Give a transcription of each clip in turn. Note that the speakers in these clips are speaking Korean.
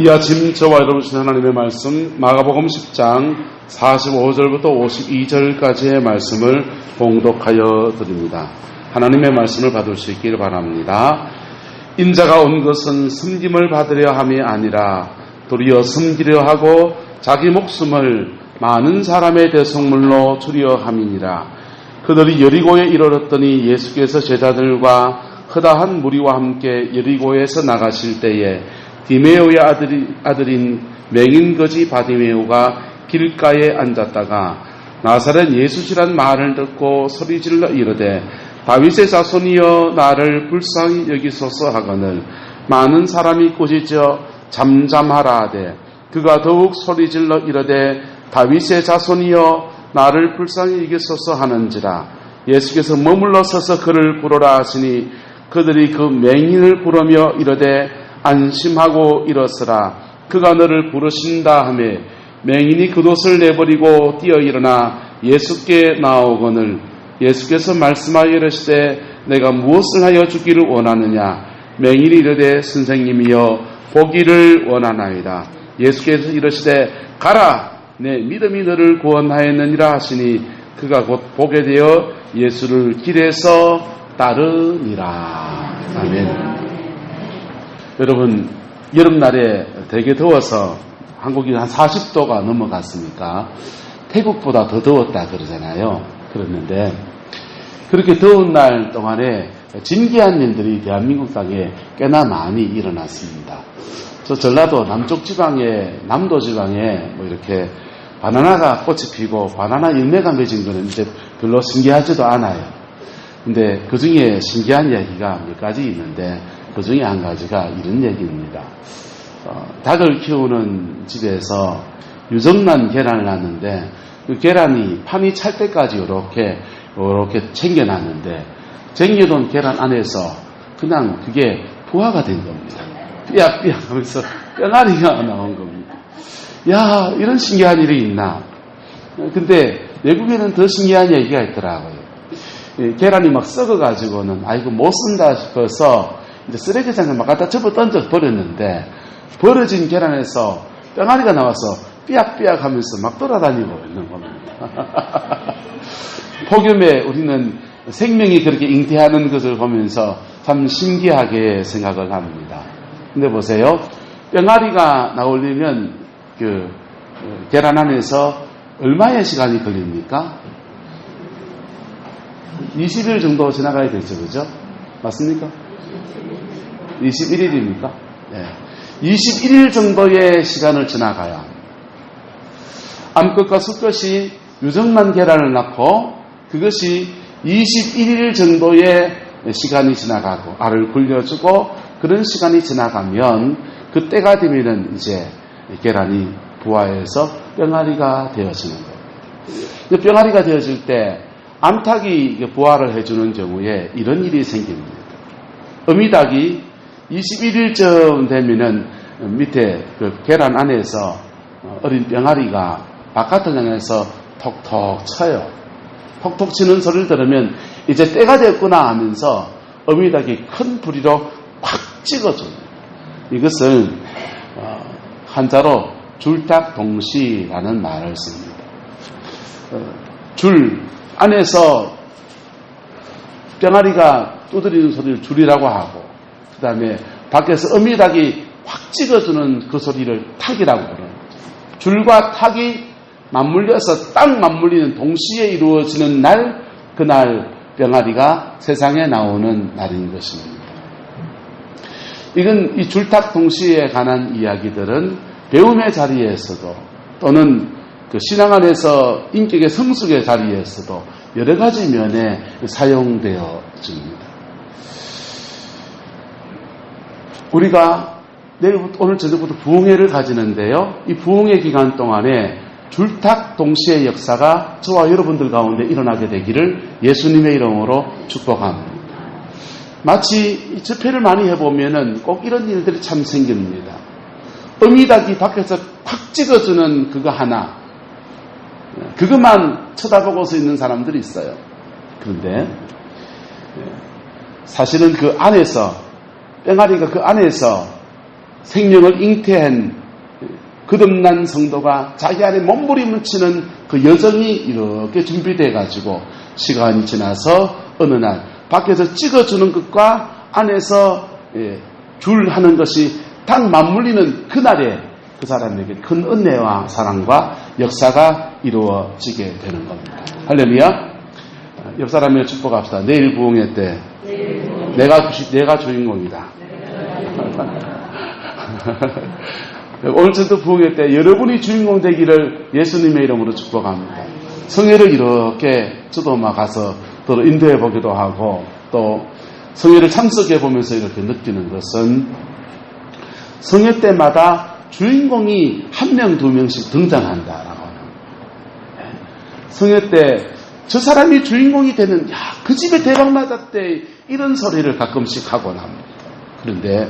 이 아침 저와 여러분 주신 하나님의 말씀 마가복음 10장 45절부터 52절까지의 말씀을 봉독하여 드립니다. 하나님의 말씀을 받을 수 있기를 바랍니다. 인자가 온 것은 섬김을 받으려 함이 아니라 도리어 섬기려 하고 자기 목숨을 많은 사람의 대속물로 주려 함이니라. 그들이 여리고에 이르렀더니 예수께서 제자들과 허다한 무리와 함께 여리고에서 나가실 때에 디메오의 아들인 맹인거지 바디메오가 길가에 앉았다가 나사렛 예수시란 말을 듣고 소리질러 이르되 다윗의 자손이여 나를 불쌍히 여기소서 하거늘 많은 사람이 꾸짖어 잠잠하라 하되 그가 더욱 소리질러 이르되 다윗의 자손이여 나를 불쌍히 여기소서 하는지라. 예수께서 머물러 서서 그를 부르라 하시니 그들이 그 맹인을 부르며 이르되 안심하고 일어서라 그가 너를 부르신다 하매 맹인이 겉옷을 내버리고 뛰어 일어나 예수께 나오거늘 예수께서 말씀하여 이르시되 내가 무엇을 하여 주기를 원하느냐. 맹인이 이르되 선생님이여 보기를 원하나이다. 예수께서 이르시되 가라 내 믿음이 너를 구원하였느니라 하시니 그가 곧 보게 되어 예수를 길에서 따르니라. 아멘. 여러분, 여름날에 되게 더워서 한국이 한 40도가 넘어갔으니까 태국보다 더 더웠다 그러잖아요. 그랬는데 그렇게 더운 날 동안에 진기한 일들이 대한민국 땅에 꽤나 많이 일어났습니다. 저 전라도 남쪽 지방에, 남도 지방에 뭐 이렇게 바나나가 꽃이 피고 바나나 열매가 맺은 거는 이제 별로 신기하지도 않아요. 근데 그 중에 신기한 이야기가 몇 가지 있는데 그 중에 한 가지가 이런 얘기입니다. 닭을 키우는 집에서 유정란 계란을 놨는데 그 계란이 판이 찰 때까지 이렇게 챙겨놨는데 챙겨놓은 계란 안에서 그냥 그게 부화가 된 겁니다. 삐약삐약 하면서 뿅아리가 나온 겁니다. 야, 이런 신기한 일이 있나. 근데 외국에는 더 신기한 얘기가 있더라고요. 계란이 막 썩어가지고는 아이고 못 쓴다 싶어서 이제 쓰레기장에 막 갖다 접어 던져 버렸는데 버려진 계란에서 뿅아리가 나와서 삐약삐약 하면서 막 돌아다니고 있는 겁니다. 폭염에 우리는 생명이 그렇게 잉태하는 것을 보면서 참 신기하게 생각을 합니다. 근데 보세요. 뿅아리가 나오려면 그 계란 안에서 얼마의 시간이 걸립니까? 20일 정도 지나가야 되죠, 그죠? 맞습니까? 21일입니까? 네. 21일 정도의 시간을 지나가야 합니다. 암컷과 수컷이 유정란 계란을 낳고 그것이 21일 정도의 시간이 지나가고 알을 굴려주고 그런 시간이 지나가면 그때가 되면은 이제 계란이 부화해서 뿅아리가 되어지는 거예요. 뿅아리가 되어질 때 암탉이 부화를 해주는 경우에 이런 일이 생깁니다. 어미닭이 21일쯤 되면은 밑에 그 계란 안에서 어린 뿅아리가 바깥을 향해서 톡톡 쳐요. 톡톡 치는 소리를 들으면 이제 때가 됐구나 하면서 어미닭이 큰 부리로 팍 찍어줍니다. 이것을 한자로 줄닭동시라는 말을 씁니다. 줄 안에서 뿅아리가 두드리는 소리를 줄이라고 하고 그 다음에 밖에서 어미닭이 확 찍어주는 그 소리를 탁이라고 부르는 거죠. 줄과 탁이 맞물려서 딱 맞물리는 동시에 이루어지는 날, 그날 뿅아리가 세상에 나오는 날인 것입니다. 이건 이 줄탁 동시에 관한 이야기들은 배움의 자리에서도 또는 그 신앙 안에서 인격의 성숙의 자리에서도 여러 가지 면에 사용되어집니다. 우리가 오늘 저녁부터 부흥회를 가지는데요. 이 부흥회 기간 동안에 줄탁 동시의 역사가 저와 여러분들 가운데 일어나게 되기를 예수님의 이름으로 축복합니다. 마치 집회를 많이 해보면은 꼭 이런 일들이 참 생깁니다. 어미닭이 밖에서 팍 찍어주는 그거 하나, 그것만 쳐다보고서 있는 사람들이 있어요. 그런데 사실은 그 안에서 뺑아리가 그 안에서 생명을 잉태한 거듭난 성도가 자기 안에 몸부림을 치는 그 여정이 이렇게 준비되어 가지고 시간이 지나서 어느 날 밖에서 찍어주는 것과 안에서 줄하는 것이 딱 맞물리는 그날에 그 사람에게 큰 은혜와 사랑과 역사가 이루어지게 되는 겁니다. 할렐루야. 옆 사람에게 축복합시다. 내일 부흥회 때 내가 주인공이다. 오늘 전도 부흥회 때 여러분이 주인공 되기를 예수님의 이름으로 축복합니다. 성회를 이렇게 저도 막 가서 또 인도해 보기도 하고 또 성회를 참석해 보면서 이렇게 느끼는 것은 성회 때마다 주인공이 한 명, 두 명씩 등장한다라고 하는 거예요. 성회 때 저 사람이 주인공이 되는, 그 집에 대박 맞았대, 이런 소리를 가끔씩 하곤 합니다. 그런데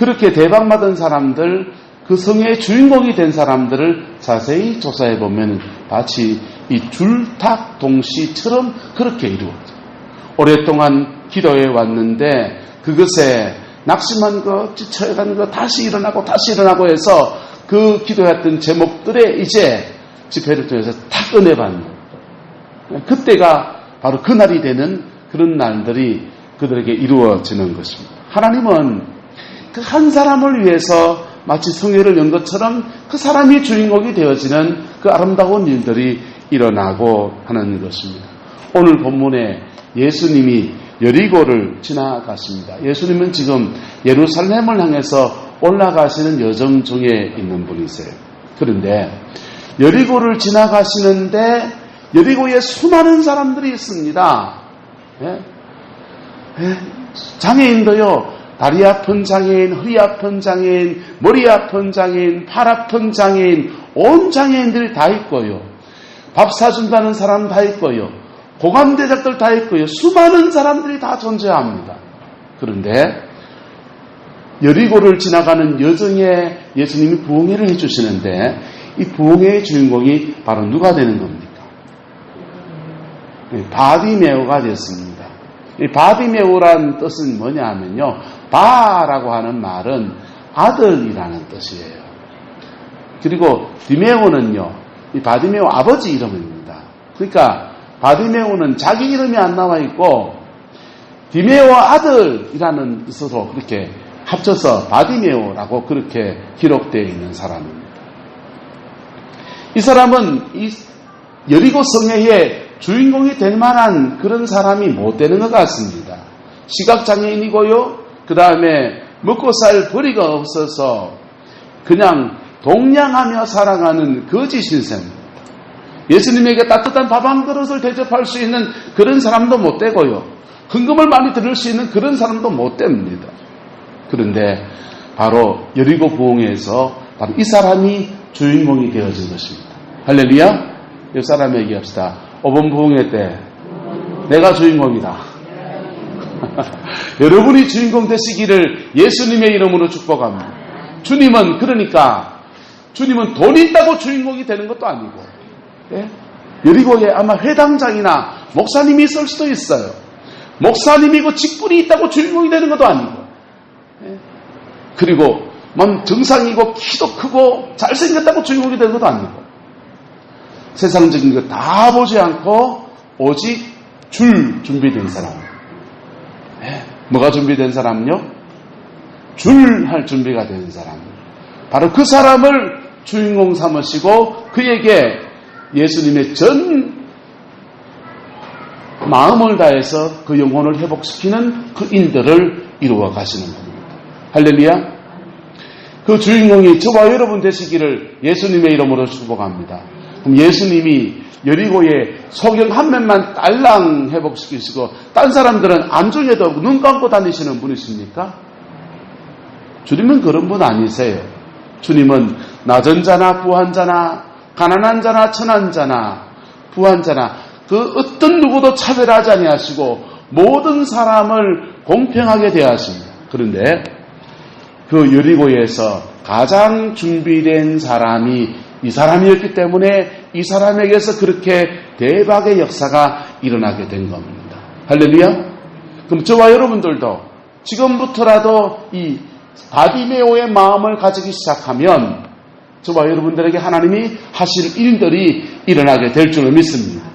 그렇게 대박 맞은 사람들, 그 성회의 주인공이 된 사람들을 자세히 조사해 보면 마치 이 줄탁동시처럼 그렇게 이루어져요. 오랫동안 기도해 왔는데 그것에 낙심한 것, 지쳐간 것, 다시 일어나고 해서 그 기도했던 제목들에 이제 집회를 통해서 탁 은혜 받는, 그때가 바로 그날이 되는 그런 날들이 그들에게 이루어지는 것입니다. 하나님은 그 한 사람을 위해서 마치 성회를 연 것처럼 그 사람이 주인공이 되어지는 그 아름다운 일들이 일어나고 하는 것입니다. 오늘 본문에 예수님이 여리고를 지나갔습니다. 예수님은 지금 예루살렘을 향해서 올라가시는 여정 중에 있는 분이세요. 그런데 여리고를 지나가시는데 여리고에 수많은 사람들이 있습니다. 장애인도요, 다리 아픈 장애인, 허리 아픈 장애인, 머리 아픈 장애인, 팔 아픈 장애인, 온 장애인들이 다 있고요. 밥 사준다는 사람 다 있고요. 고관대작들 다 있고요. 수많은 사람들이 다 존재합니다. 그런데 여리고를 지나가는 여정에 예수님이 부흥회를 해주시는데 이 부흥회의 주인공이 바로 누가 되는 겁니까? 바디메오가 됐습니다. 이 바디메오란 뜻은 뭐냐 하면요, 바라고 하는 말은 아들이라는 뜻이에요. 그리고 디메오는요, 이 바디메오 아버지 이름입니다. 그러니까 바디메오는 자기 이름이 안 나와 있고 디메오 아들이라는 뜻으로 그렇게 합쳐서 바디메오라고 그렇게 기록되어 있는 사람입니다. 이 사람은 이 여리고 성회의 주인공이 될 만한 그런 사람이 못 되는 것 같습니다. 시각장애인이고요. 그 다음에 먹고 살 벌이가 없어서 그냥 동냥하며 살아가는 거지 신세입니다. 예수님에게 따뜻한 밥 한 그릇을 대접할 수 있는 그런 사람도 못 되고요. 헌금을 많이 들을 수 있는 그런 사람도 못 됩니다. 그런데 바로 여리고 부흥회에서 바로 이 사람이 주인공이 되어진 것입니다. 할렐루야. 이 사람에게 얘기합시다. 5번 부흥회 때 내가 주인공이다. 여러분이 주인공 되시기를 예수님의 이름으로 축복합니다. 주님은 그러니까 주님은 돈 있다고 주인공이 되는 것도 아니고, 여리고에 아마 회당장이나 목사님이 있을 수도 있어요. 목사님이고 직분이 있다고 주인공이 되는 것도 아니고, 그리고 정상이고 키도 크고 잘생겼다고 주인공이 되는 것도 아니고, 세상적인 거 다 보지 않고 오직 줄 준비된 사람. 뭐가 준비된 사람요? 줄 할 준비가 된 사람. 바로 그 사람을 주인공 삼으시고 그에게 예수님의 전 마음을 다해서 그 영혼을 회복시키는 그 인들을 이루어 가시는 겁니다. 할렐루야. 그 주인공이 저와 여러분 되시기를 예수님의 이름으로 축복합니다. 그럼 예수님이 여리고에 소경 한 명만 딸랑 회복시키시고 딴 사람들은 안중에도 눈 감고 다니시는 분이십니까? 주님은 그런 분 아니세요. 주님은 낮은 자나 부한 자나 가난한 자나 천한 자나 부한 자나 그 어떤 누구도 차별하지 아니하시고 모든 사람을 공평하게 대하십니다. 그런데 그 여리고에서 가장 준비된 사람이 이 사람이었기 때문에 이 사람에게서 그렇게 대박의 역사가 일어나게 된 겁니다. 할렐루야. 그럼 저와 여러분들도 지금부터라도 이 바디메오의 마음을 가지기 시작하면 저와 여러분들에게 하나님이 하실 일들이 일어나게 될 줄을 믿습니다.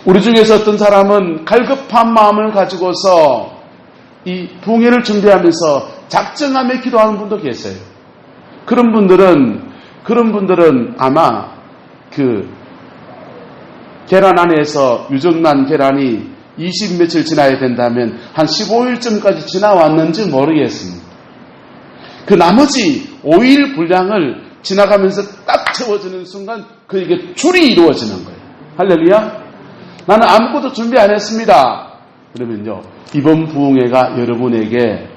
우리 중에서 어떤 사람은 갈급한 마음을 가지고서 이 부흥회를 준비하면서 작정하며 기도하는 분도 계세요. 그런 분들은 아마 그 계란 안에서 유정란 계란이 20 며칠 지나야 된다면 한 15일쯤까지 지나왔는지 모르겠습니다. 그 나머지 5일 분량을 지나가면서 딱 채워지는 순간 그에게 줄이 이루어지는 거예요. 할렐루야. 나는 아무것도 준비 안 했습니다. 그러면요, 이번 부흥회가 여러분에게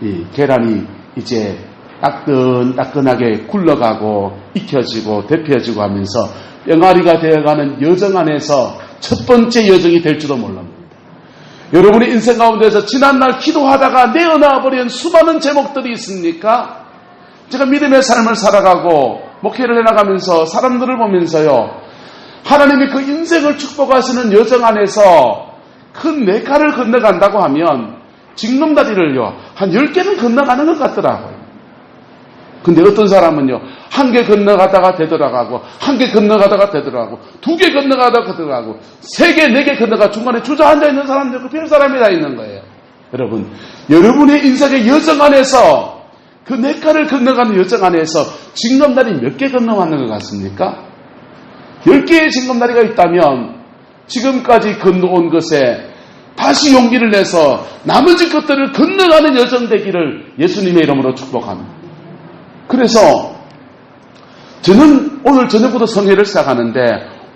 이 계란이 이제 따끈따끈하게 굴러가고 익혀지고 데펴지고 하면서 병아리가 되어가는 여정 안에서 첫 번째 여정이 될지도 몰랍니다. 여러분의 인생 가운데서 지난날 기도하다가 내어놔버린 수많은 제목들이 있습니까? 제가 믿음의 삶을 살아가고 목회를 해나가면서 사람들을 보면서요, 하나님이 그 인생을 축복하시는 여정 안에서 큰 네 칼을 건너간다고 하면 징검다리를요 한 10개는 건너가는 것 같더라고요. 근데 어떤 사람은요, 한 개 건너가다가 되돌아가고, 한 개 건너가다가 되돌아가고, 2개 건너가다가 되돌아가고, 3개, 4개 건너가 중간에 주저앉아 있는 사람도 있고, 별 사람이 다 있는 거예요. 여러분, 여러분의 인생의 여정 안에서, 그 4칼을 건너가는 여정 안에서 징검다리 몇 개 건너가는 것 같습니까? 10개의 징검다리가 있다면, 지금까지 건너온 것에 다시 용기를 내서 나머지 것들을 건너가는 여정 되기를 예수님의 이름으로 축복합니다. 그래서 저는 오늘 저녁부터 성회를 시작하는데,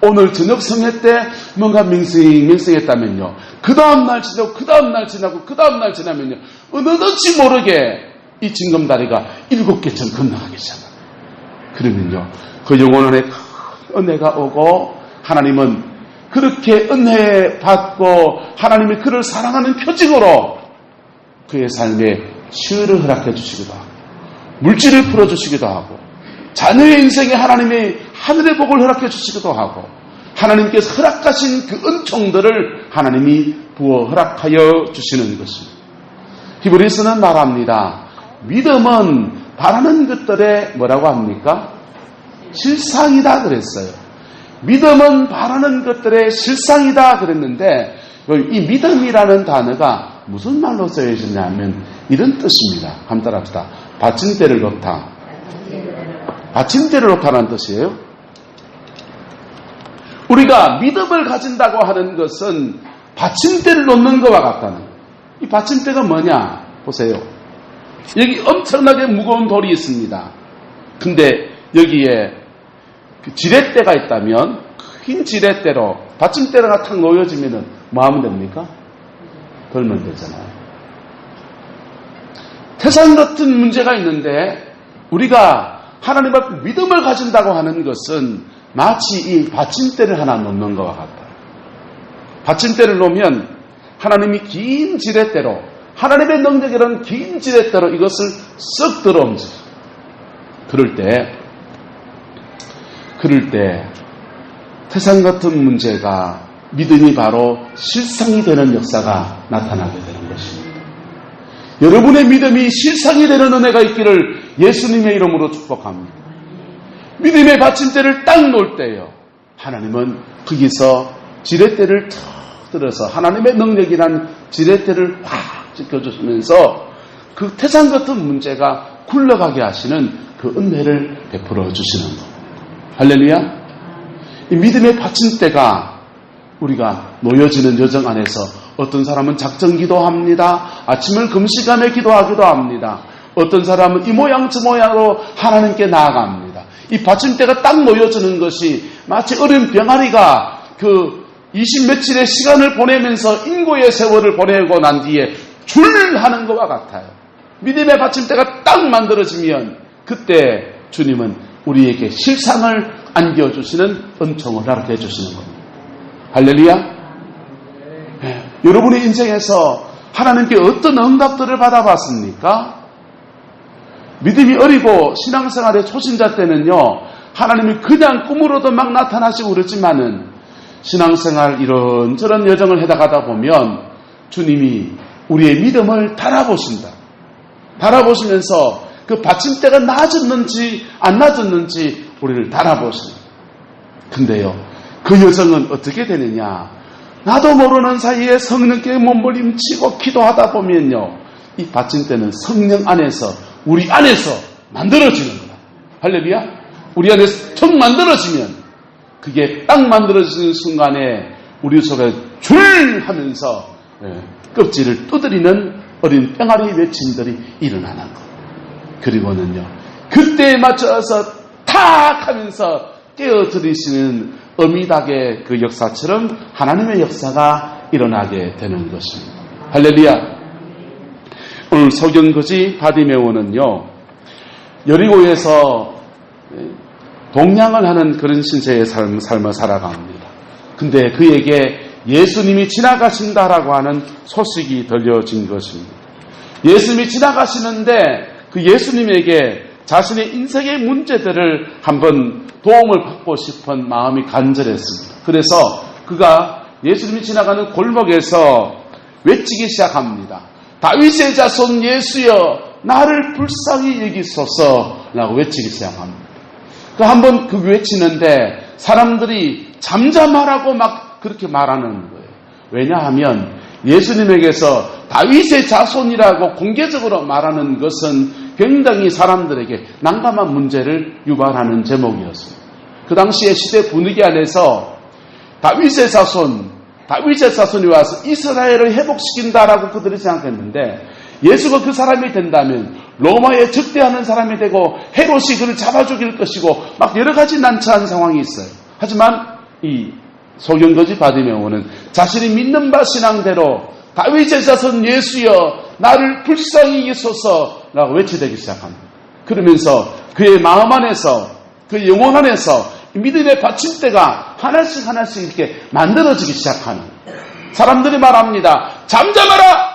오늘 저녁 성회 때 뭔가 맹생했다면요, 그 다음날 지나고 그 다음날 지나고 그 다음날 지나면요, 어느덧이 모르게 이 징검다리가 7개쯤 건너가기 시작합니다. 그러면요, 그 영혼 안에 큰 은혜가 오고, 하나님은 그렇게 은혜 받고 하나님이 그를 사랑하는 표징으로 그의 삶에 치유를 허락해 주시기도 하고, 물질을 풀어주시기도 하고, 자녀의 인생에 하나님의 하늘의 복을 허락해 주시기도 하고, 하나님께서 허락하신 그 은총들을 하나님이 부어 허락하여 주시는 것입니다. 히브리서는 말합니다. 믿음은 바라는 것들의 뭐라고 합니까? 실상이다 그랬어요. 믿음은 바라는 것들의 실상이다 그랬는데, 이 믿음이라는 단어가 무슨 말로 쓰여졌냐면 이런 뜻입니다. 한번 따라합시다. 받침대를 놓다. 받침대를 놓다라는 뜻이에요. 우리가 믿음을 가진다고 하는 것은 받침대를 놓는 것과 같다는 거예요. 이 받침대가 뭐냐? 보세요. 여기 엄청나게 무거운 돌이 있습니다. 근데 여기에 그 지렛대가 있다면, 긴 지렛대로 받침대가 탁 놓여지면 뭐 하면 됩니까? 돌면 되잖아요. 태산 같은 문제가 있는데, 우리가 하나님 앞에 믿음을 가진다고 하는 것은 마치 이 받침대를 하나 놓는 것과 같아요. 받침대를 놓으면 하나님이 긴 지렛대로, 하나님의 능력이라는 긴 지렛대로 이것을 쓱 들어옴직여요. 그럴 때 태산 같은 문제가 믿음이 바로 실상이 되는 역사가 나타나게 되는 것입니다. 여러분의 믿음이 실상이 되는 은혜가 있기를 예수님의 이름으로 축복합니다. 믿음의 받침대를 딱 놓을 때요, 하나님은 거기서 지렛대를 탁 들어서 하나님의 능력이란 지렛대를 확 지켜주시면서 그 태산 같은 문제가 굴러가게 하시는 그 은혜를 베풀어 주시는 것. 할렐루야. 이 믿음의 받침대가 우리가 놓여지는 여정 안에서 어떤 사람은 작정 기도합니다. 아침을 금식하며 기도하기도 합니다. 어떤 사람은 이 모양 저 모양으로 하나님께 나아갑니다. 이 받침대가 딱 놓여지는 것이 마치 어린 병아리가 그 20 며칠의 시간을 보내면서 인고의 세월을 보내고 난 뒤에 줄하는 것과 같아요. 믿음의 받침대가 딱 만들어지면 그때 주님은 우리에게 실상을 안겨주시는 은총을 허락해 주시는 겁니다. 할렐루야. 네. 여러분의 인생에서 하나님께 어떤 응답들을 받아봤습니까? 믿음이 어리고 신앙생활의 초신자 때는요, 하나님이 그냥 꿈으로도 막 나타나시고 그렇지만은 신앙생활 이런저런 여정을 해나가다 보면 주님이 우리의 믿음을 달아보신다. 달아보시면서 그 받침대가 낮았는지 안 낮았는지 우리를 달아보시는. 근데요, 그 여정은 어떻게 되느냐? 나도 모르는 사이에 성령께 몸부림치고 기도하다 보면요, 이 받침대는 성령 안에서, 우리 안에서 만들어지는 거다. 할렐루야? 우리 안에서 턱 만들어지면 그게 딱 만들어지는 순간에 우리 속에 줄 하면서 껍질을 두드리는 어린 뺑아리 외침들이 일어나는 것. 그리고는요, 그때에 맞춰서 탁 하면서 깨어들이시는 어미닭의 그 역사처럼 하나님의 역사가 일어나게 되는 것입니다. 할렐루야. 오늘 소경거지 바디메오는요, 여리고에서 동냥을 하는 그런 신세의 삶을 살아갑니다. 근데 그에게 예수님이 지나가신다라고 하는 소식이 들려진 것입니다. 예수님이 지나가시는데 그 예수님에게 자신의 인생의 문제들을 한번 도움을 받고 싶은 마음이 간절했습니다. 그래서 그가 예수님이 지나가는 골목에서 외치기 시작합니다. 다윗의 자손 예수여, 나를 불쌍히 여기소서라고 외치기 시작합니다. 그 한번 그 외치는데 사람들이 잠잠하라고 막 그렇게 말하는 거예요. 왜냐하면 예수님에게서 다윗의 자손이라고 공개적으로 말하는 것은 굉장히 사람들에게 난감한 문제를 유발하는 제목이었습니다. 그 당시의 시대 분위기 안에서 다윗의 자손이 와서 이스라엘을 회복시킨다라고 그들이 생각했는데, 예수가 그 사람이 된다면 로마에 적대하는 사람이 되고 헤롯이 그를 잡아 죽일 것이고 막 여러 가지 난처한 상황이 있어요. 하지만 이 소경거지 바디메오는 자신이 믿는 바 신앙대로 다윗의 자손 예수여, 나를 불쌍히 여기소서라고 외치되기 시작합니다. 그러면서 그의 마음 안에서, 그 영혼 안에서 믿음의 받침대가 하나씩 이렇게 만들어지기 시작하는. 사람들이 말합니다. 잠잠하라!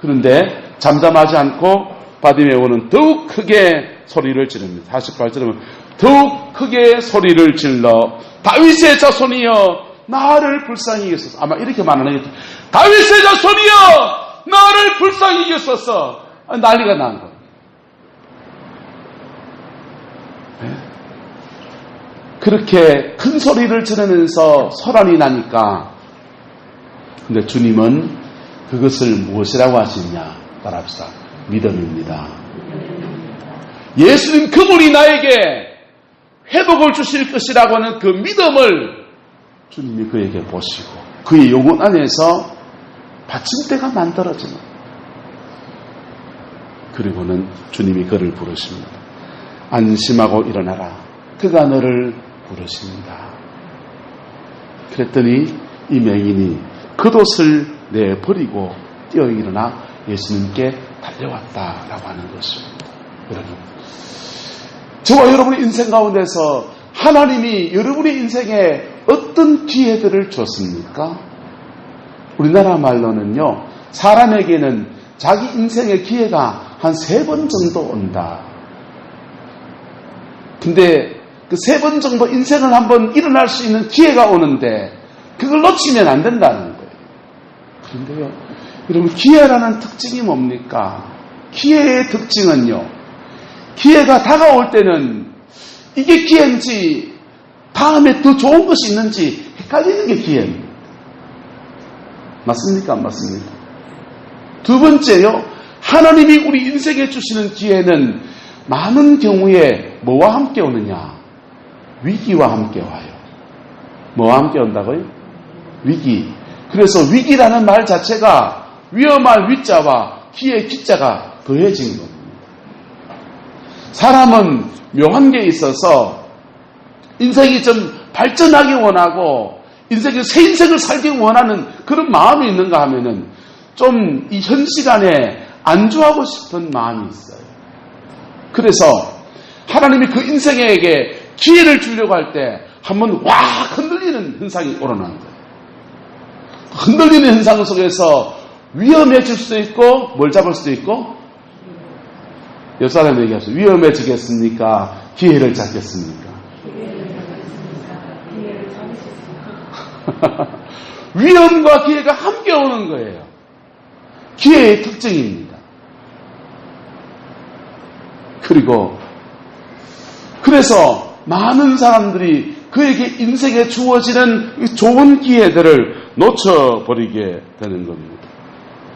그런데 잠잠하지 않고 바디메오는 더욱 크게 소리를 지릅니다. 48절은 더욱 크게 소리를 질러 다윗의 자손이여, 나를 불쌍히 여기소서. 아마 이렇게 말하는 게, 다윗의 자손이여, 나를 불쌍히 여기소서. 난리가 난 거예요. 그렇게 큰 소리를 지르면서 소란이 나니까, 근데 주님은 그것을 무엇이라고 하시냐? 따라합시다. 믿음입니다. 예수님 그분이 나에게 회복을 주실 것이라고 하는 그 믿음을 주님이 그에게 보시고 그의 영혼 안에서 받침대가 만들어지는. 그리고는 주님이 그를 부르십니다. 안심하고 일어나라. 그가 너를 부르십니다. 그랬더니 이 맹인이 겉옷을 내버리고 뛰어 일어나 예수님께 달려왔다라고 하는 것입니다. 여러분, 저와 여러분의 인생 가운데서 하나님이 여러분의 인생에 어떤 기회들을 줬습니까? 우리나라 말로는요, 사람에게는 자기 인생의 기회가 한 3번 정도 온다. 근데 그 3번 정도 인생을 한번 일어날 수 있는 기회가 오는데 그걸 놓치면 안 된다는 거예요. 그런데요, 여러분, 기회라는 특징이 뭡니까? 기회의 특징은요, 기회가 다가올 때는 이게 기회인지 다음에 더 좋은 것이 있는지 헷갈리는 게 기회입니다. 맞습니까? 안 맞습니까? 두 번째요, 하나님이 우리 인생에 주시는 기회는 많은 경우에 뭐와 함께 오느냐? 위기와 함께 와요. 뭐와 함께 온다고요? 위기. 그래서 위기라는 말 자체가 위험할 위자와 기의 기자가 더해진 겁니다. 사람은 묘한 게 있어서 인생이 좀 발전하기 원하고 인생의 새 인생을 살기 원하는 그런 마음이 있는가 하면은 좀 이 현 시간에 안주하고 싶은 마음이 있어요. 그래서 하나님이 그 인생에게 기회를 주려고 할 때 한번 확 흔들리는 현상이 일어나는 거예요. 흔들리는 현상 속에서 위험해질 수도 있고 뭘 잡을 수도 있고, 옆 사람 얘기하세요. 위험해지겠습니까? 기회를 잡겠습니까? 위험과 기회가 함께 오는 거예요. 기회의 특징입니다. 그래서 많은 사람들이 그에게 인생에 주어지는 좋은 기회들을 놓쳐버리게 되는 겁니다.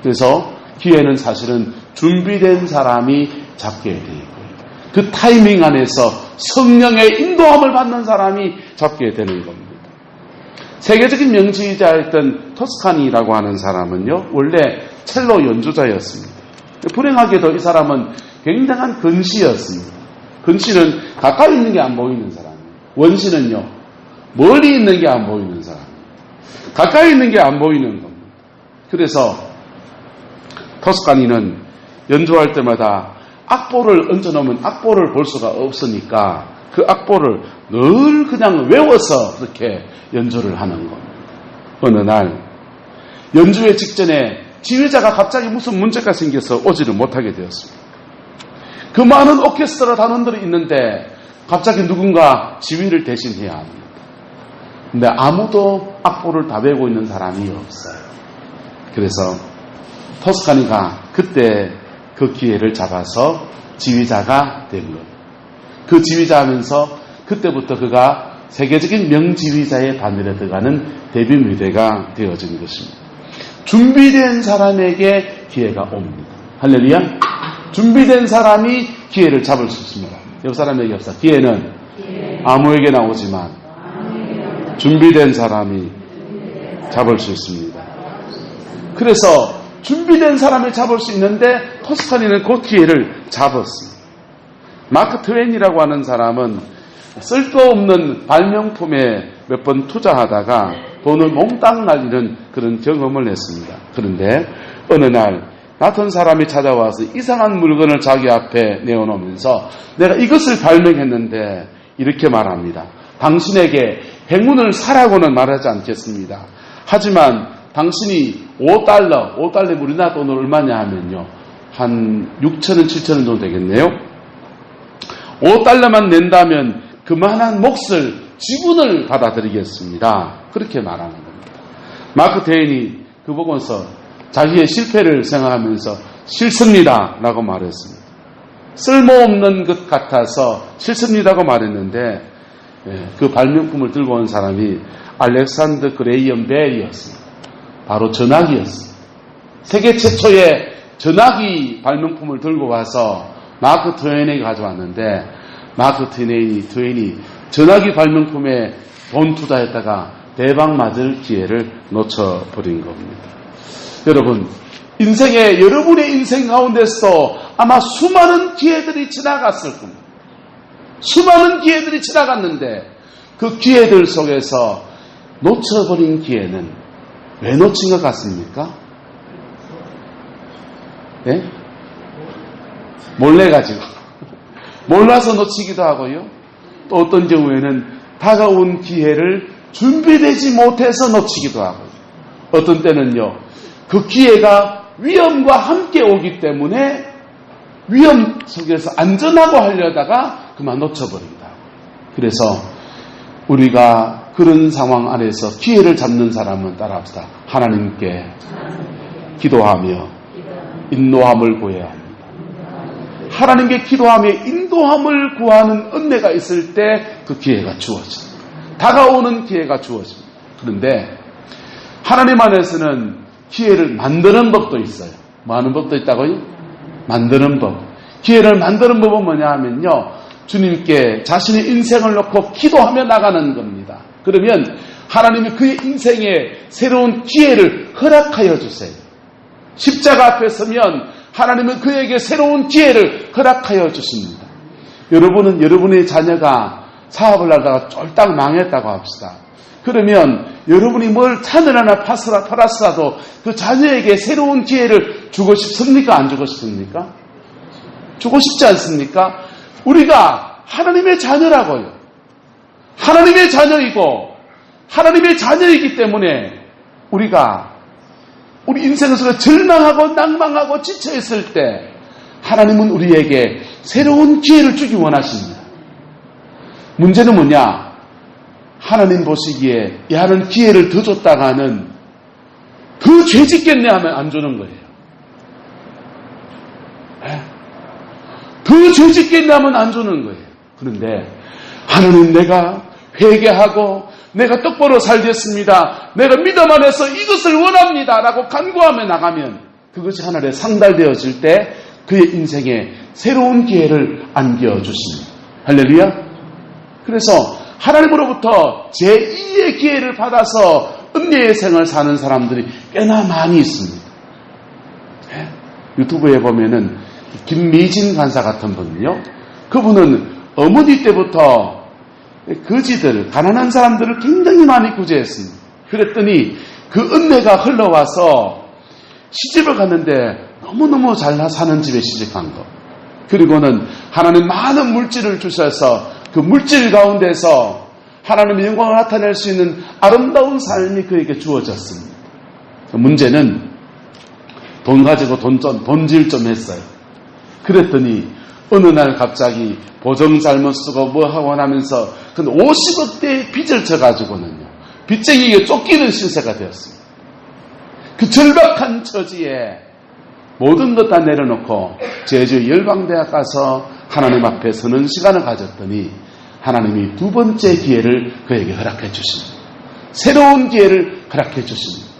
그래서 기회는 사실은 준비된 사람이 잡게 되어 있고요. 그 타이밍 안에서 성령의 인도함을 받는 사람이 잡게 되는 겁니다. 세계적인 명지이자였던 토스카니라고 하는 사람은요, 원래 첼로 연주자였습니다. 불행하게도 이 사람은 굉장한 근시였습니다. 근시는 가까이 있는 게 안 보이는 사람이에요. 원시는요, 멀리 있는 게 안 보이는 사람이에요. 가까이 있는 게 안 보이는 겁니다. 그래서 토스카니는 연주할 때마다 악보를 얹어놓으면 악보를 볼 수가 없으니까 그 악보를 늘 그냥 외워서 그렇게 연주를 하는 겁니다. 어느 날 연주회 직전에 지휘자가 갑자기 무슨 문제가 생겨서 오지를 못하게 되었습니다. 그 많은 오케스트라 단원들이 있는데 갑자기 누군가 지휘를 대신해야 합니다. 근데 아무도 악보를 다 외우고 있는 사람이 없어요. 그래서 토스카니가 그때 그 기회를 잡아서 지휘자가 된 거예요. 그 지휘자 하면서 그때부터 그가 세계적인 명지휘자의 바늘에 들어가는 데뷔 무대가 되어진 것입니다. 준비된 사람에게 기회가 옵니다. 할렐루야. 준비된 사람이 기회를 잡을 수 있습니다. 옆 사람에게 없어. 기회는 아무에게나 오지만 준비된 사람이 잡을 수 있습니다. 그래서 준비된 사람을 잡을 수 있는데 토스카니는 그 기회를 잡았습니다. 마크 트웨인이라고 하는 사람은 쓸데없는 발명품에 몇 번 투자하다가 돈을 몽땅 날리는 그런 경험을 했습니다. 그런데 어느 날 나쁜 사람이 찾아와서 이상한 물건을 자기 앞에 내어놓으면서 내가 이것을 발명했는데 이렇게 말합니다. 당신에게 행운을 사라고는 말하지 않겠습니다. 하지만 당신이 5달러 우리나라 돈으로 얼마냐 하면요. 한 6,000원, 7,000원 정도 되겠네요. 5달러만 낸다면 그만한 몫을 지분을 받아들이겠습니다. 그렇게 말하는 겁니다. 마크 트웨인이 그 보고서 자기의 실패를 생각하면서 싫습니다 라고 말했습니다. 쓸모없는 것 같아서 싫습니다고 말했는데 그 발명품을 들고 온 사람이 알렉산더 그레이엄 벨이었습니다. 바로 전화기였습니다. 세계 최초의 전화기 발명품을 들고 와서 마크 트웨인에게 가져왔는데 마크 트웨인이 전화기 발명품에 돈 투자했다가 대박 맞을 기회를 놓쳐버린 겁니다. 여러분, 여러분의 인생 가운데서도 아마 수많은 기회들이 지나갔을 겁니다. 수많은 기회들이 지나갔는데 그 기회들 속에서 놓쳐버린 기회는 왜 놓친 것 같습니까? 네? 몰래가지고. 몰라서 놓치기도 하고요. 또 어떤 경우에는 다가온 기회를 준비되지 못해서 놓치기도 하고요. 어떤 때는요. 그 기회가 위험과 함께 오기 때문에 위험 속에서 안전하고 하려다가 그만 놓쳐버린다. 그래서 우리가 그런 상황 안에서 기회를 잡는 사람은 따라합시다. 하나님께 기도하며 인도함을 구해야 합니다. 하나님께 기도하며 인도함을 구하는 은혜가 있을 때 그 기회가 주어집니다. 다가오는 기회가 주어집니다. 그런데 하나님 안에서는 기회를 만드는 법도 있어요. 뭐 하는 법도 있다고요? 만드는 법. 기회를 만드는 법은 뭐냐 하면요. 주님께 자신의 인생을 놓고 기도하며 나가는 겁니다. 그러면 하나님이 그의 인생에 새로운 기회를 허락하여 주세요. 십자가 앞에 서면 하나님은 그에게 새로운 기회를 허락하여 주십니다. 여러분은 여러분의 자녀가 사업을 하다가 쫄딱 망했다고 합시다. 그러면 여러분이 뭘 찬을 하나 팔았어도 그 자녀에게 새로운 기회를 주고 싶습니까? 안 주고 싶습니까? 주고 싶지 않습니까? 우리가 하나님의 자녀라고요. 하나님의 자녀이고 하나님의 자녀이기 때문에 우리가 우리 인생에서 절망하고 낭망하고 지쳐있을 때 하나님은 우리에게 새로운 기회를 주기 원하십니다. 문제는 뭐냐? 하나님 보시기에 야는 기회를 더 줬다가는 더 죄짓겠네 하면 안 주는 거예요. 더 죄짓게 하면 안 주는 거예요. 그런데 하나님, 내가 회개하고 내가 똑바로 살겠습니다, 내가 믿음 안에서 이것을 원합니다 라고 간구하며 나가면 그것이 하늘에 상달되어질 때 그의 인생에 새로운 기회를 안겨주십니다. 할렐루야. 그래서 하나님으로부터 제2의 기회를 받아서 은혜의 생을 사는 사람들이 꽤나 많이 있습니다. 유튜브에 보면은 김미진 간사 같은 분은요, 그분은 어머니 때부터 거지들, 가난한 사람들을 굉장히 많이 구제했습니다. 그랬더니 그 은혜가 흘러와서 시집을 갔는데 너무너무 잘 사는 집에 시집간 거. 그리고는 하나님 많은 물질을 주셔서 그 물질 가운데서 하나님의 영광을 나타낼 수 있는 아름다운 삶이 그에게 주어졌습니다. 문제는 돈 가지고 돈질 좀 했어요. 그랬더니 어느 날 갑자기 보정 잘못 쓰고 뭐 하고 하면서 50억대의 빚을 져가지고는요, 빚쟁이에게 쫓기는 신세가 되었습니다. 그 절박한 처지에 모든 것 다 내려놓고 제주 열방대학 가서 하나님 앞에 서는 시간을 가졌더니 하나님이 두 번째 기회를 그에게 허락해 주십니다. 새로운 기회를 허락해 주십니다.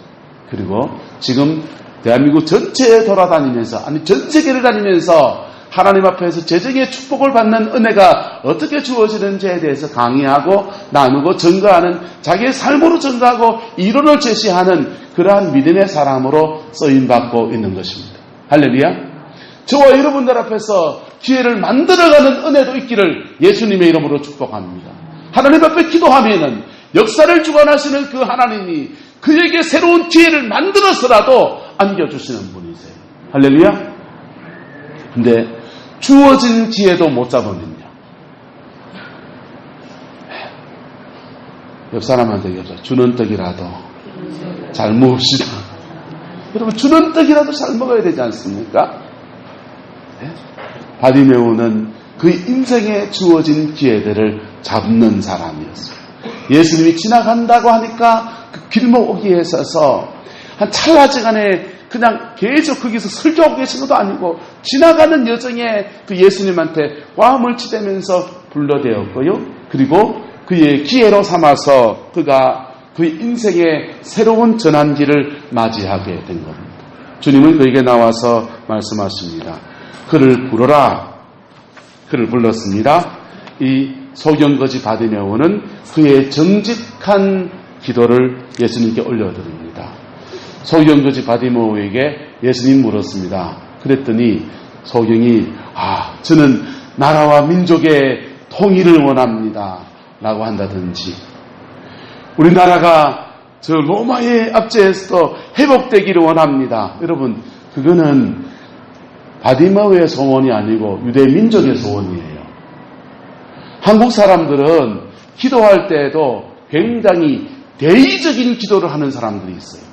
그리고 지금 대한민국 전체에 돌아다니면서, 아니 전 세계를 다니면서 하나님 앞에서 재정의 축복을 받는 은혜가 어떻게 주어지는지에 대해서 강의하고 나누고 증거하는, 자기의 삶으로 증거하고 이론을 제시하는 그러한 믿음의 사람으로 쓰임받고 있는 것입니다. 할렐루야. 저와 여러분들 앞에서 기회를 만들어가는 은혜도 있기를 예수님의 이름으로 축복합니다. 하나님 앞에 기도하면은 역사를 주관하시는 그 하나님이 그에게 새로운 기회를 만들어서라도 안겨주시는 분이세요. 할렐루야. 근데 주어진 기회도 못 잡으면요, 옆 사람한테 얘기하죠. 주는 떡이라도 잘 먹읍시다. 여러분, 주는 떡이라도 잘 먹어야 되지 않습니까? 네? 바디메오는 그 인생에 주어진 기회들을 잡는 사람이었어요. 예수님이 지나간다고 하니까 그 길목에 서서 한 찰나지간에 그냥 계속 거기서 설교하고 계신 것도 아니고 지나가는 여정에 그 예수님한테 화음을 치대면서 불러대었고요. 그리고 그의 기회로 삼아서 그가 그 인생의 새로운 전환기를 맞이하게 된 겁니다. 주님은 그에게 나와서 말씀하십니다. 그를 부르라. 그를 불렀습니다. 이 소경거지 바디메오는 그의 정직한 기도를 예수님께 올려드립니다. 소경거지 바디메오에게 예수님 물었습니다. 그랬더니 소경이 저는 나라와 민족의 통일을 원합니다 라고 한다든지, 우리나라가 저 로마의 압제에서 회복되기를 원합니다. 여러분, 그거는 바디메오의 소원이 아니고 유대 민족의 소원이에요. 한국 사람들은 기도할 때에도 굉장히 대의적인 기도를 하는 사람들이 있어요.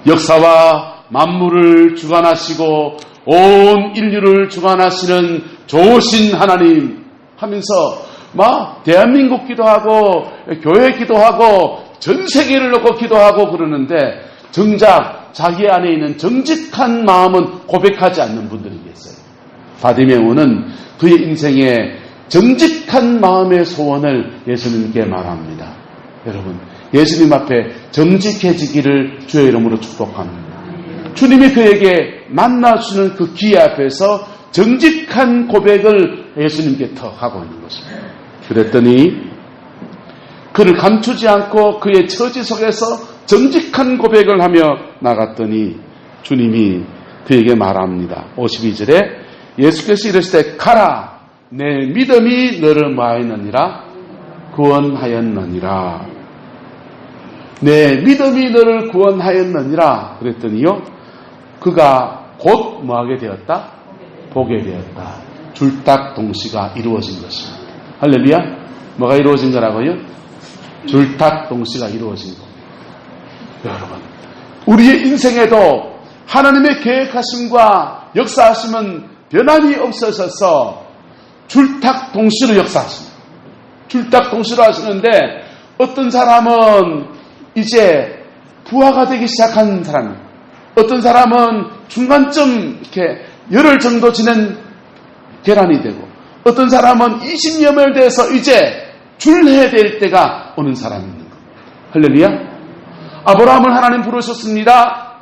역사와 만물을 주관하시고 온 인류를 주관하시는 좋으신 하나님 하면서 막 대한민국 기도하고 교회 기도하고 전 세계를 놓고 기도하고 그러는데 정작 자기 안에 있는 정직한 마음은 고백하지 않는 분들이 계세요. 바디메오는 그의 인생의 정직한 마음의 소원을 예수님께 말합니다. 여러분, 예수님 앞에 정직해지기를 주의 이름으로 축복합니다. 주님이 그에게 만나주는 그 기회 앞에서 정직한 고백을 예수님께 더 하고 있는 것입니다. 그랬더니 그를 감추지 않고 그의 처지 속에서 정직한 고백을 하며 나갔더니 주님이 그에게 말합니다. 52절에 예수께서 이르시되 가라, 내 믿음이 너를 뭐하였느니라? 구원하였느니라. 내 믿음이 너를 구원하였느니라. 그랬더니요, 그가 곧 뭐하게 되었다? 보게 되었다. 줄탁동시가 이루어진 것입니다. 할렐루야. 뭐가 이루어진 거라고요? 줄탁동시가 이루어진 겁니다. 여러분, 우리의 인생에도 하나님의 계획하심과 역사하심은 변함이 없어져서 줄탁동시로 역사하십니다. 줄탁동시로 하시는데 어떤 사람은 이제 부하가 되기 시작한 사람이에요. 어떤 사람은 중간쯤 이렇게 열흘 정도 지낸 계란이 되고, 어떤 사람은 20여 명 돼서 이제 줄해야 될 때가 오는 사람이 있는 겁니다. 할렐루야. 아브라함을 하나님 부르셨습니다.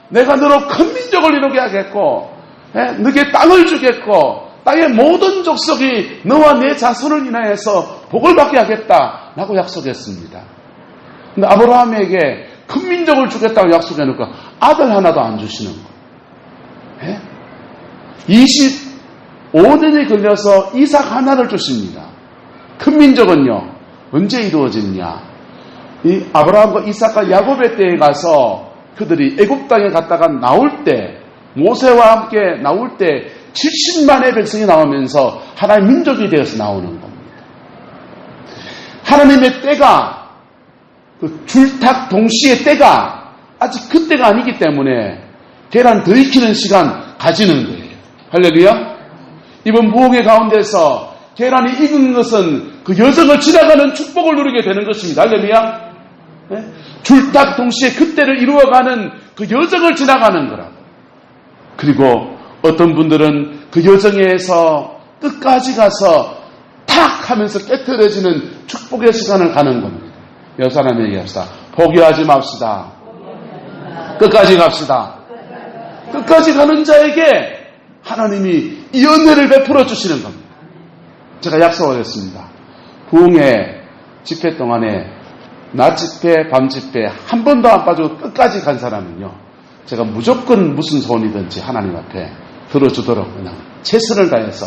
내가 너로 큰 민족을 이루게 하겠고, 너에게 땅을 주겠고, 땅의 모든 족속이 너와 내 자손을 인하여서 복을 받게 하겠다라고 약속했습니다. 근데 아브라함에게 큰 민족을 주겠다고 약속해놓고 아들 하나도 안 주시는 거예요. 25년이 걸려서 이삭 하나를 주십니다. 큰 민족은요, 언제 이루어졌냐? 이 아브라함과 이삭과 야곱의 때에 가서 그들이 애굽 땅에 갔다가 나올 때, 모세와 함께 나올 때 70만의 백성이 나오면서 하나의 민족이 되어서 나오는 겁니다. 하나님의 때가, 그 줄탁 동시의 때가 아직 그 때가 아니기 때문에 계란 더 익히는 시간 가지는 거예요. 할렐루야. 이번 부흥회 가운데서 계란이 익은 것은 그 여정을 지나가는 축복을 누리게 되는 것입니다. 할렐루야. 줄탁 동시에 그때를 이루어가는 그 여정을 지나가는 거라고. 그리고 어떤 분들은 그 여정에서 끝까지 가서 탁 하면서 깨트려지는 축복의 시간을 가는 겁니다. 여러 사람 얘기합시다. 포기하지 맙시다. 끝까지 갑시다. 끝까지 가는 자에게 하나님이 이 은혜를 베풀어 주시는 겁니다. 제가 약속을 했습니다. 부흥회 집회 동안에 낮 집회, 밤 집회 한 번도 안 빠지고 끝까지 간 사람은요, 제가 무조건 무슨 소원이든지 하나님 앞에 들어주도록 그냥 최선을 다해서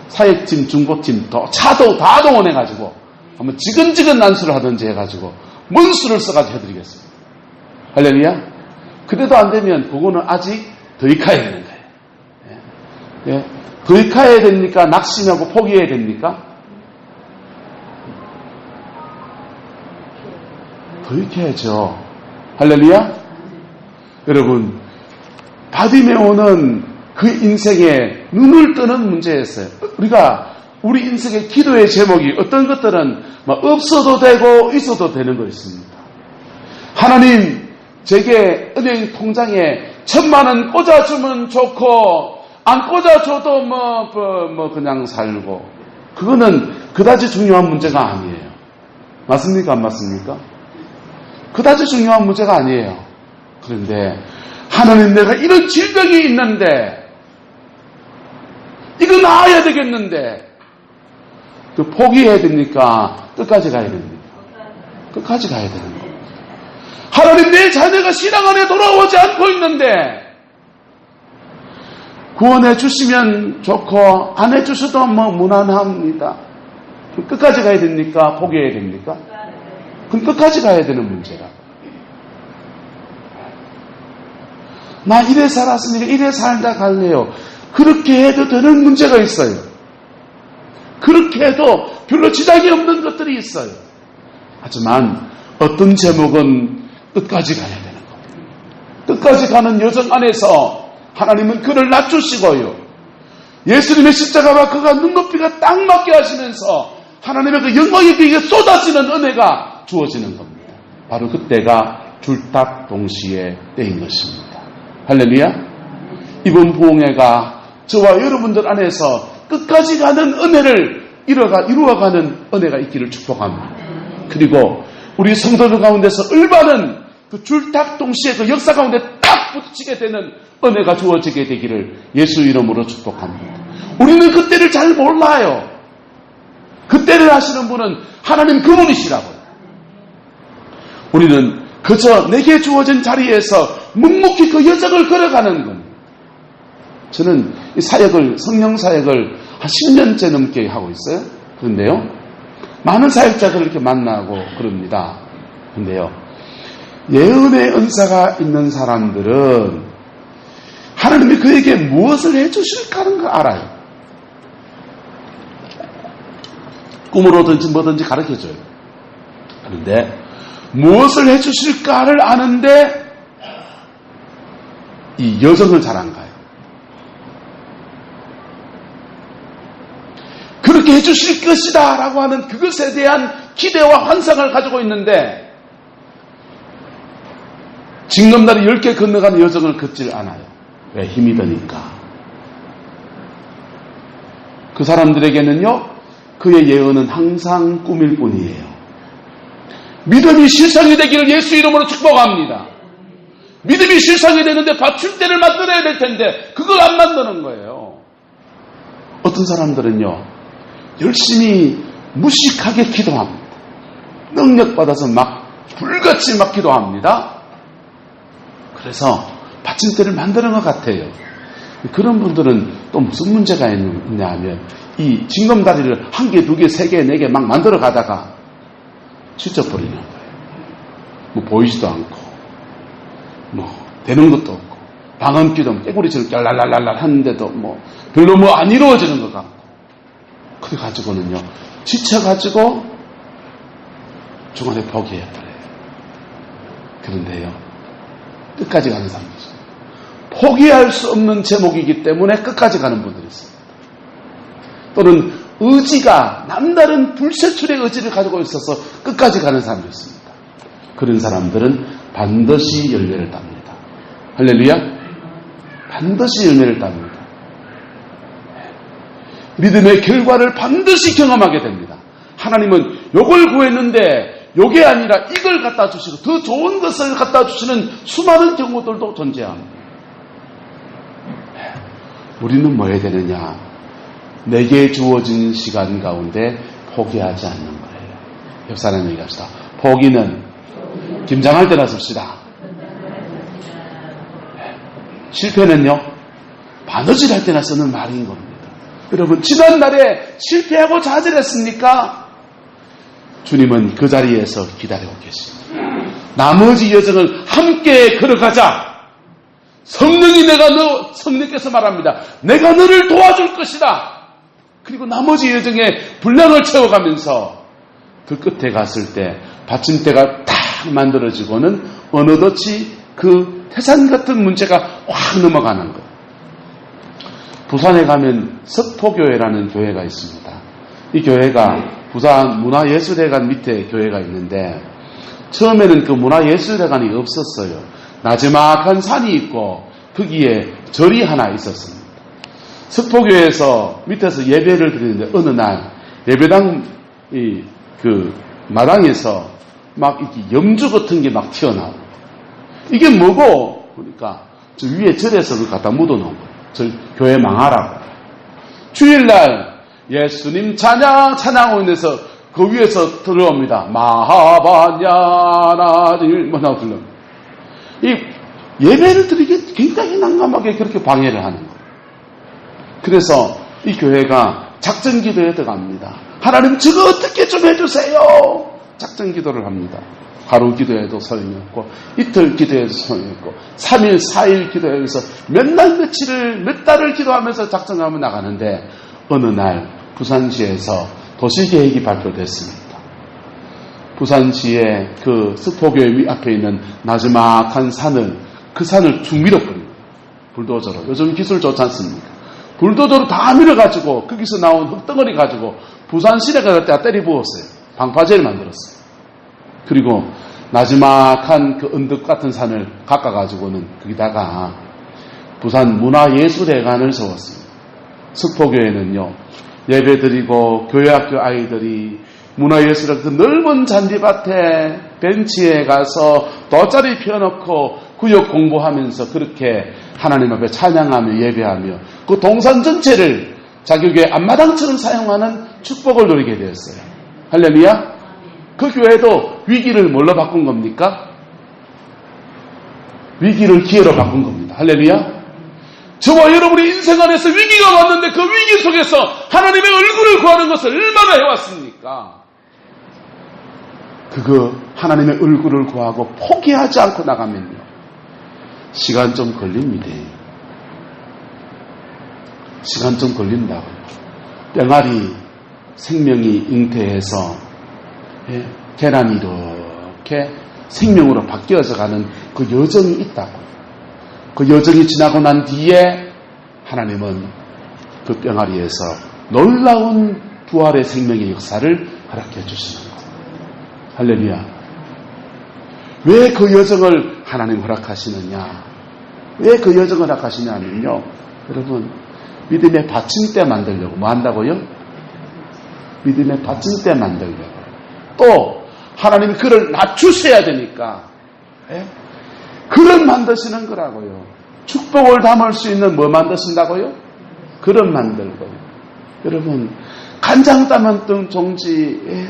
사역팀, 중보팀, 차도 다 동원해가지고 한번 지근지근 난수를 하든지 해가지고 문수를 써가지고 해드리겠습니다. 할렐루야. 그래도 안 되면 그거는 아직 더 익혀야 되는 거예요. 예. 더 익혀야 됩니까? 낙심하고 포기해야 됩니까? 더 익혀야죠. 할렐루야. 여러분, 바디메오는 그 인생에 눈을 뜨는 문제였어요. 우리 인생의 기도의 제목이 어떤 것들은 없어도 되고 있어도 되는 거 있습니다. 하나님, 제게 은행 통장에 1,000만 원 꽂아주면 좋고, 안 꽂아줘도 그냥 살고. 그거는 그다지 중요한 문제가 아니에요. 맞습니까? 안 맞습니까? 그다지 중요한 문제가 아니에요. 그런데 하나님, 내가 이런 질병이 있는데 이거 나아야 되겠는데 그 포기해야 됩니까? 끝까지 가야 됩니까? 끝까지 가야 되는 거예요. 하나님, 내 자녀가 신앙 안에 돌아오지 않고 있는데 구원해 주시면 좋고 안 해주셔도 무난합니다. 그럼 끝까지 가야 됩니까? 포기해야 됩니까? 그럼 끝까지 가야 되는 문제라. 나 이래 살았으니까 이래 살다 갈래요. 그렇게 해도 되는 문제가 있어요. 그렇게 해도 별로 지장이 없는 것들이 있어요. 하지만 어떤 제목은 끝까지 가야 되는 겁니다. 끝까지 가는 여정 안에서 하나님은 그를 낮추시고요, 예수님의 십자가와 그가 눈높이가 딱 맞게 하시면서 하나님의 그 영광이 그에게 쏟아지는 은혜가 주어지는 겁니다. 바로 그때가 줄탁 동시의 때인 것입니다. 할렐루야. 이번 부흥회가 저와 여러분들 안에서 끝까지 가는 은혜를 이루어가는 은혜가 있기를 축복합니다. 그리고 우리 성도들 가운데서 올바른 그 줄탁 동시에 그 역사 가운데 딱 붙이게 되는 은혜가 주어지게 되기를 예수 이름으로 축복합니다. 우리는 그때를 잘 몰라요. 그때를 아시는 분은 하나님 그분이시라고요. 우리는 그저 내게 주어진 자리에서 묵묵히 그 여정을 걸어가는 겁니다. 저는 이 사역을, 성령 사역을 한 10년째 넘게 하고 있어요. 그런데요, 많은 사역자들을 이렇게 만나고 그럽니다. 그런데요, 예언의 은사가 있는 사람들은 하나님이 그에게 무엇을 해주실까 하는 걸 알아요. 꿈으로든지 뭐든지 가르쳐줘요. 그런데 무엇을 해주실까를 아는데 이 여정을 잘 안 가요. 그렇게 해주실 것이다 라고 하는 그것에 대한 기대와 환상을 가지고 있는데 징검다리 10개 건너가는 여정을 걷질 않아요. 왜? 힘이 드니까. 그 사람들에게는요, 그의 예언은 항상 꿈일 뿐이에요. 믿음이 실상이 되기를 예수 이름으로 축복합니다. 믿음이 실상이 되는데 받침대를 만들어야 될 텐데 그걸 안 만드는 거예요. 어떤 사람들은요, 열심히 무식하게 기도합니다. 능력받아서 막 불같이 막 기도합니다. 그래서 받침대를 만드는 것 같아요. 그런 분들은 또 무슨 문제가 있냐 하면 이 징검다리를 1개, 2개, 3개, 4개 막 만들어 가다가 지쳐버리는 거예요. 뭐 보이지도 않고 뭐 되는 것도 없고 방언기도 깨구리처럼 깔랄랄랄 하는데도 뭐 별로 뭐 안 이루어지는 것 같고 그래가지고는요 지쳐가지고 중간에 포기해버려요. 그런데요 끝까지 가는 사람이 있어요. 포기할 수 없는 제목이기 때문에 끝까지 가는 분들이 있습니다. 또는 의지가 남다른 불세출의 의지를 가지고 있어서 끝까지 가는 사람이 있습니다. 그런 사람들은 반드시 열매를 땁니다. 할렐루야. 반드시 열매를 땁니다. 믿음의 결과를 반드시 경험하게 됩니다. 하나님은 요걸 구했는데 요게 아니라 이걸 갖다 주시고 더 좋은 것을 갖다 주시는 수많은 경우들도 존재합니다. 우리는 뭐 해야 되느냐? 내게 주어진 시간 가운데 포기하지 않는 거예요. 옆 사람 얘기합시다. 포기는 김장할 때나 씁시다. 실패는요, 바느질 할 때나 쓰는 말인 겁니다. 여러분, 지난날에 실패하고 좌절했습니까? 주님은 그 자리에서 기다리고 계십니다. 나머지 여정을 함께 걸어가자. 성령께서 말합니다. 내가 너를 도와줄 것이다. 그리고 나머지 여정에 분량을 채워가면서 그 끝에 갔을 때 받침대가 딱 만들어지고는 어느덧이 그 태산 같은 문제가 확 넘어가는 것. 부산에 가면 석포교회라는 교회가 있습니다. 이 교회가 부산 문화예술회관 밑에 교회가 있는데 처음에는 그 문화예술회관이 없었어요. 나지막한 산이 있고 거기에 절이 하나 있었습니다. 석포교회에서 밑에서 예배를 드리는데 어느 날 예배당 그 마당에서 막 이렇게 염주 같은 게 막 튀어나오고 이게 뭐고 그러니까 저 위에 절에서 그걸 갖다 묻어놓은 거예요. 저 교회 망하라고. 주일날 예수님 찬양 오면서 그 위에서 들어옵니다. 마하바냐라를 뭐라고 불러. 이 예배를 드리기 굉장히 난감하게 그렇게 방해를 하는 거예요. 그래서 이 교회가 작전 기도에 들어갑니다. 하나님 저거 어떻게 좀 해주세요. 작전 기도를 합니다. 하루 기도해도 소용없고 이틀 기도해도 소용없고 3일 4일 기도해서 몇 날 며칠을 몇 달을 기도하면서 작전하며 나가는데 어느 날 부산시에서 도시계획이 발표됐습니다. 부산시의 그 스포교회 앞에 있는 나지막한 산을 그 산을 쭉 밀어버립니다. 불도저로. 요즘 기술 좋지 않습니까? 불도저로 다 밀어가지고 거기서 나온 흙덩어리 가지고 부산시내 가서 때려 부었어요. 방파제를 만들었어요. 그리고 나지막한 그 언덕 같은 산을 깎아가지고는 거기다가 부산 문화예술회관을 세웠습니다. 석포교회는요, 예배드리고 교회학교 아이들이 문화예술의 그 넓은 잔디밭에 벤치에 가서 돗자리 펴놓고 구역 공부하면서 그렇게 하나님 앞에 찬양하며 예배하며 그 동산 전체를 자기 교회 앞마당처럼 사용하는 축복을 누리게 되었어요. 할렐루야. 그 교회도 위기를 뭘로 바꾼 겁니까? 위기를 기회로 바꾼 겁니다. 할렐루야. 저와 여러분의 인생 안에서 위기가 왔는데 그 위기 속에서 하나님의 얼굴을 구하는 것을 얼마나 해왔습니까? 그거 하나님의 얼굴을 구하고 포기하지 않고 나가면요, 시간 좀 걸립니다. 시간 좀 걸린다고요. 뿅아리 생명이 잉태해서 계란이 이렇게 생명으로 바뀌어져 가는 그 여정이 있다고. 그 여정이 지나고 난 뒤에 하나님은 그 뿅아리에서 놀라운 부활의 생명의 역사를 허락해 주시는 것. 할렐루야. 왜 그 여정을 하나님 허락하시느냐? 왜 그 여정을 허락하시냐면요, 여러분, 믿음의 받침대 만들려고. 뭐 한다고요? 믿음의 받침대 만들려고. 또 하나님이 그를 낮추셔야 되니까 그릇 만드시는 거라고요. 축복을 담을 수 있는 뭐 만드신다고요? 그릇 만들고요. 여러분, 간장 담았던 종지에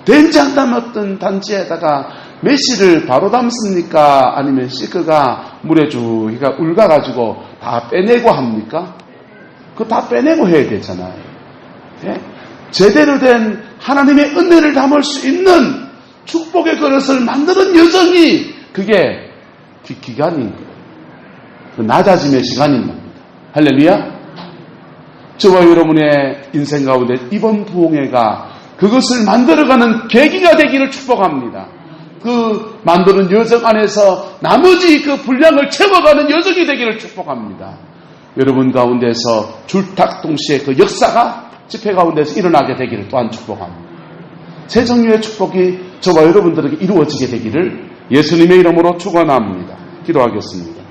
된장 담았던 단지에다가 메시를 바로 담습니까? 아니면 시크가 물에 주기가 울가가지고 다 빼내고 합니까? 그거 다 빼내고 해야 되잖아요. 제대로 된 하나님의 은혜를 담을 수 있는 축복의 그릇을 만드는 여정이 그게 기간인 거예요. 그 낮아짐의 시간인 겁니다. 할렐루야. 저와 여러분의 인생 가운데 이번 부흥회가 그것을 만들어가는 계기가 되기를 축복합니다. 그 만드는 여정 안에서 나머지 그 분량을 채워가는 여정이 되기를 축복합니다. 여러분 가운데서 줄탁동시에 그 역사가 집회 가운데서 일어나게 되기를 또한 축복합니다. 새 정류의 축복이 저와 여러분들에게 이루어지게 되기를 예수님의 이름으로 축원합니다. 기도하겠습니다.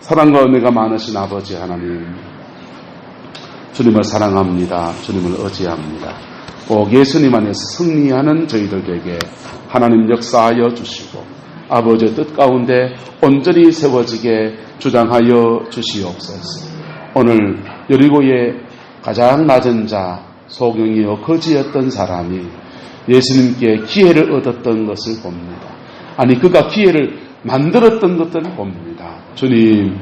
사랑과 은혜가 많으신 아버지 하나님, 주님을 사랑합니다. 주님을 의지합니다. 꼭 예수님 안에서 승리하는 저희들에게 하나님 역사하여 주시고 아버지의 뜻 가운데 온전히 세워지게 주장하여 주시옵소서. 오늘 여리고의 가장 낮은 자 소경이요 거지였던 사람이 예수님께 기회를 얻었던 것을 봅니다. 아니 그가 기회를 만들었던 것들을 봅니다. 주님,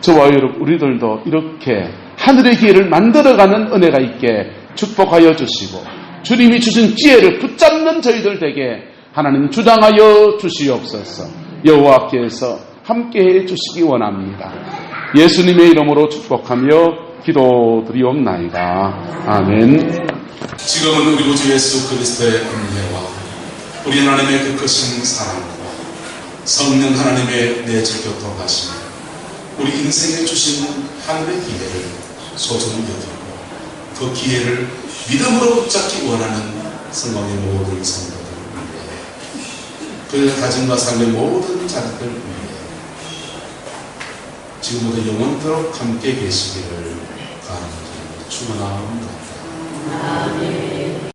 저와 여러분 우리들도 이렇게 하늘의 기회를 만들어가는 은혜가 있게 축복하여 주시고 주님이 주신 기회를 붙잡는 저희들 되게 하나님 주장하여 주시옵소서. 여호와께서 함께해 주시기 원합니다. 예수님의 이름으로 축복하며 기도드리옵나이다. 아멘. 지금은 우리 구주 예수 그리스도의 은혜와 우리 하나님의 그 크신 사랑과 성령 하나님의 내주 교통하심, 우리 인생에 주신 하늘의 기회를 소중히 여기고 그 기회를 믿음으로 붙잡기 원하는 성령의 모든 성도들 위해, 그 가정과 삶의 모든 자녀들 위해 지금부터 영원토록 함께 계시기를 간절히 축원합니다. 아멘.